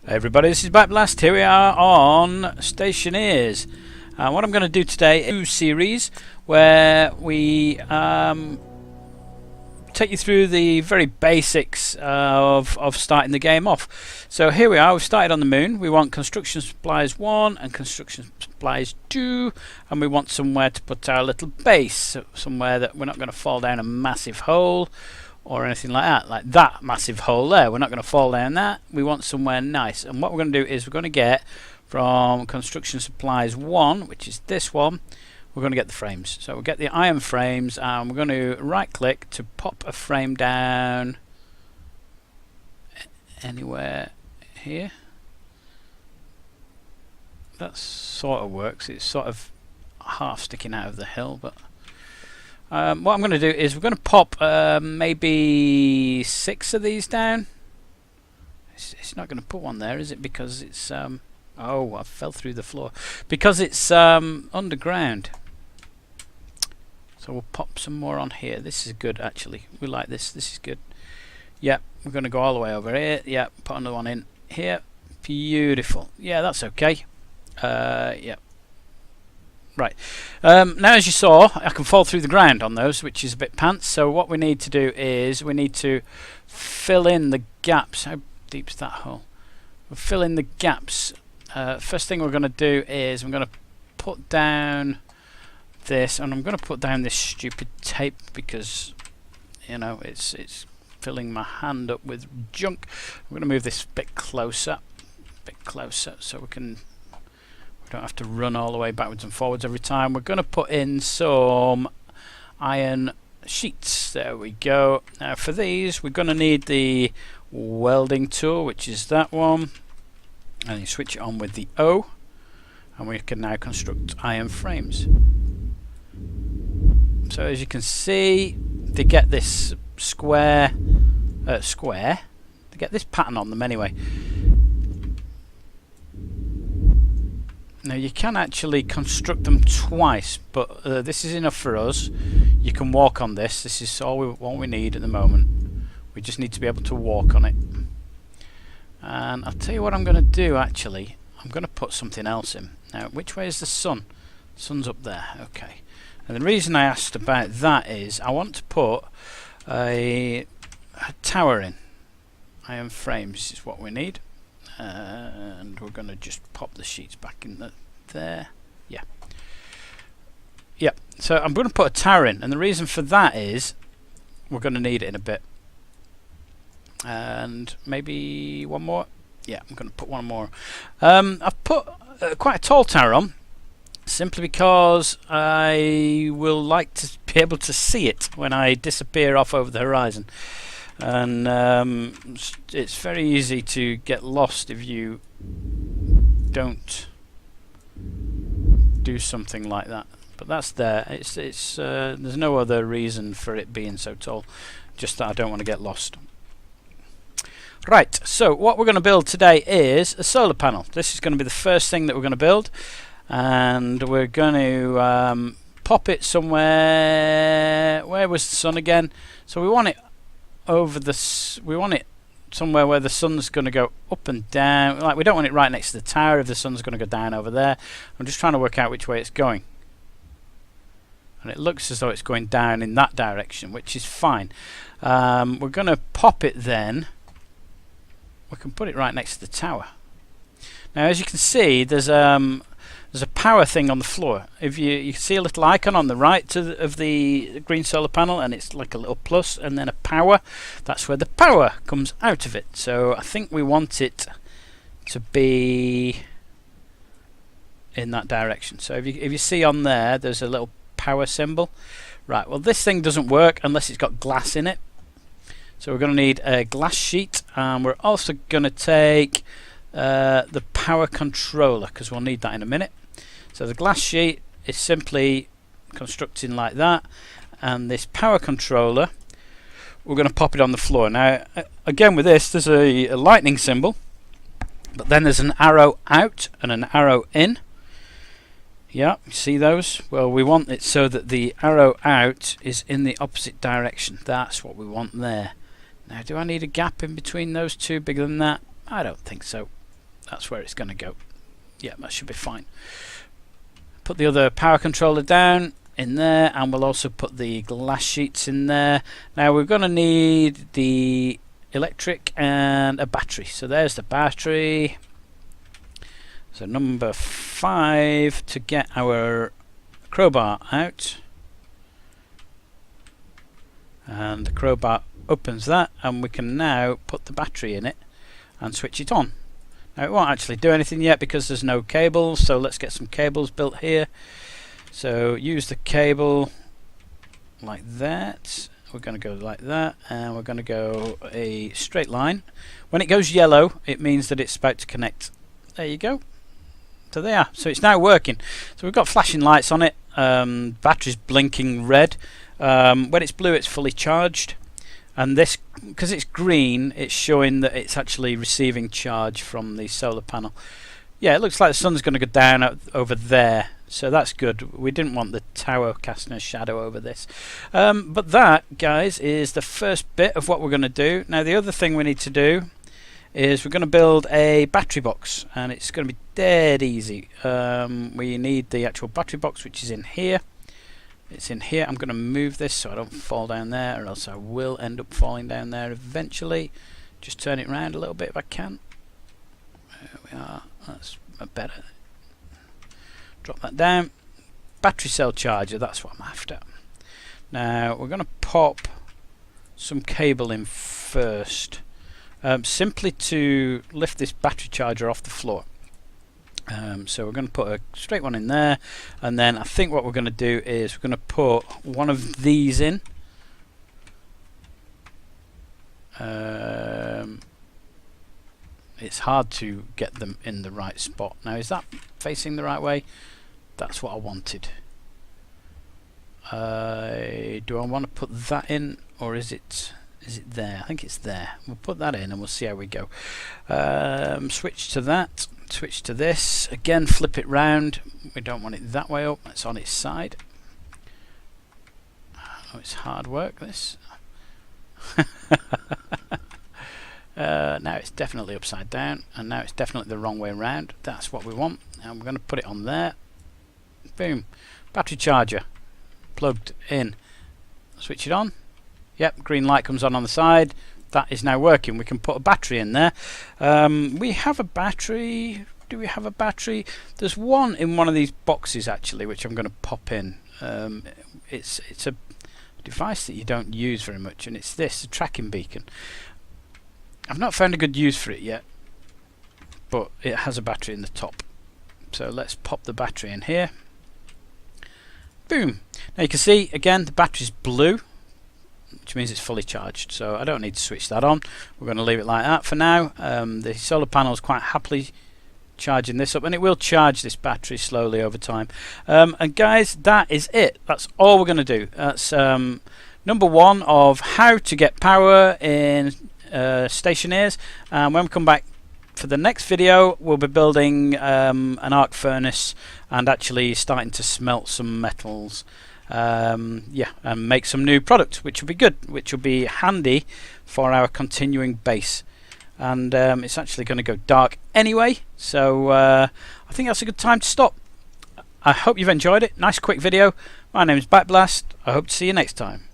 Hey everybody, this is Back Blast. Here we are on Stationeers. What I'm going to do today is a series where we take you through the very basics of starting the game off. So here we are, we've started on the moon. We want construction supplies 1 and construction supplies 2, and we want somewhere to put our little base, so somewhere that we're not going to fall down a massive hole or anything like that massive hole there. We're not going to fall down that. We want somewhere nice, and what we're going to do is we're going to get from construction supplies 1, which is this one, we're going to get the frames. So we'll get the iron frames, and we're going to right click to pop a frame down anywhere here. That sort of works. It's sort of half sticking out of the hill, but what I'm going to do is we're going to pop maybe 6 of these down. It's not going to put one there, is it? Because it's oh, I fell through the floor. Because it's underground. So we'll pop some more on here. This is good, actually. We like this. This is good. Yep, we're going to go all the way over here. Yep, put another one in here. Beautiful. Yeah, that's okay. Yep. Right, now as you saw, I can fall through the ground on those, which is a bit pants. So what we need to do is we need to fill in the gaps. How deep's that hole? We'll fill in the gaps. First thing we're going to do is I'm going to put down this, and I'm going to put down this stupid tape because, you know, it's filling my hand up with junk. I'm going to move this a bit closer, so we don't have to run all the way backwards and forwards every time. We're going to put in some iron sheets. There we go. Now for these we're going to need the welding tool, which is that one, and you switch it on with the O, and we can now construct iron frames. So as you can see, to get this square, to get this pattern on them anyway. Now you can actually construct them twice, but this is enough for us. You can walk on this. This is all we need at the moment. We just need to be able to walk on it. And I'll tell you what I'm going to do actually. I'm going to put something else in. Now, which way is the sun? The sun's up there. Okay. And the reason I asked about that is I want to put a tower in. Iron frames is what we need. And we're going to just pop the sheets back in there. Yeah. So I'm going to put a tower in, and the reason for that is we're going to need it in a bit. And maybe one more. Yeah, I'm going to put one more. I've put quite a tall tower on, simply because I will like to be able to see it when I disappear off over the horizon. And it's very easy to get lost if you don't do something like that. But that's there. There's no other reason for it being so tall, just that I don't want to get lost. Right, so what we're going to build today is a solar panel. This is going to be the first thing that we're going to build, and we're going to pop it somewhere. Where was the sun again? So we want it over the, we want it somewhere where the sun's going to go up and down. Like, we don't want it right next to the tower if the sun's going to go down over there. I'm just trying to work out which way it's going, and it looks as though it's going down in that direction, which is fine. We're going to pop it then. We can put it right next to the tower. Now as you can see, there's a power thing on the floor. If you can see a little icon on the right of the green solar panel, and it's like a little plus and then a power. That's where the power comes out of it. So I think we want it to be in that direction. So if you see on there, there's a little power symbol. Right, well this thing doesn't work unless it's got glass in it. So we're going to need a glass sheet, and we're also going to take the power controller, because we'll need that in a minute. So the glass sheet is simply constructing like that, and this power controller, we're going to pop it on the floor. Now again with this, there's a lightning symbol, but then there's an arrow out and an arrow in. Yeah, you see those? Well, we want it so that the arrow out is in the opposite direction. That's what we want there. Now, do I need a gap in between those two bigger than that? I don't think so. That's where it's going to go. Yeah, that should be fine. Put the other power controller down in there, and we'll also put the glass sheets in there. Now we're going to need the electric and a battery. So there's the battery. So number 5 to get our crowbar out. And the crowbar opens that, and we can now put the battery in it and switch it on. Now it won't actually do anything yet because there's no cables, so let's get some cables built here. So use the cable like that. We're going to go like that, and we're going to go a straight line. When it goes yellow, it means that it's about to connect. There you go. So there, so it's now working. So we've got flashing lights on it. Battery's blinking red. When it's blue, it's fully charged. And this, because it's green, it's showing that it's actually receiving charge from the solar panel. Yeah, it looks like the sun's going to go down over there, so that's good. We didn't want the tower casting a shadow over this. But that, guys, is the first bit of what we're going to do. Now, the other thing we need to do is we're going to build a battery box, and it's going to be dead easy. We need the actual battery box, which is in here. It's in here. I'm going to move this so I don't fall down there, or else I will end up falling down there eventually. Just turn it around a little bit if I can. There we are. That's better. Drop that down. Battery cell charger, that's what I'm after. Now we're going to pop some cable in first, simply to lift this battery charger off the floor. So we're going to put a straight one in there, and then I think what we're going to do is we're going to put one of these in. It's hard to get them in the right spot. Now, is that facing the right way? That's what I wanted. Do I want to put that in, or is it there? I think it's there. We'll put that in and we'll see how we go. Switch to that. Switch to this. Again, flip it round. We don't want it that way up. It's on its side. Oh, it's hard work, this. Now it's definitely upside down, and now it's definitely the wrong way around. That's what we want. And we're going to put it on there. Boom. Battery charger plugged in. Switch it on. Yep, green light comes on the side. That is now working. We can put a battery in there. We have a battery. Do we have a battery? There's one in one of these boxes actually, which I'm going to pop in. It's a device that you don't use very much, and it's this, a tracking beacon. I've not found a good use for it yet, but it has a battery in the top. So let's pop the battery in here. Boom. Now you can see again the battery's blue, which means it's fully charged, so I don't need to switch that on. We're going to leave it like that for now. The solar panel is quite happily charging this up, and it will charge this battery slowly over time. And guys, that is it. That's all we're going to do. That's number 1 of how to get power in Stationeers. And when we come back for the next video, we'll be building an arc furnace and actually starting to smelt some metals. Yeah, and make some new product, which will be good, which will be handy for our continuing base. And it's actually going to go dark anyway, so I think that's a good time to stop. I hope you've enjoyed it. Nice quick video. My name is Backblast. I hope to see you next time.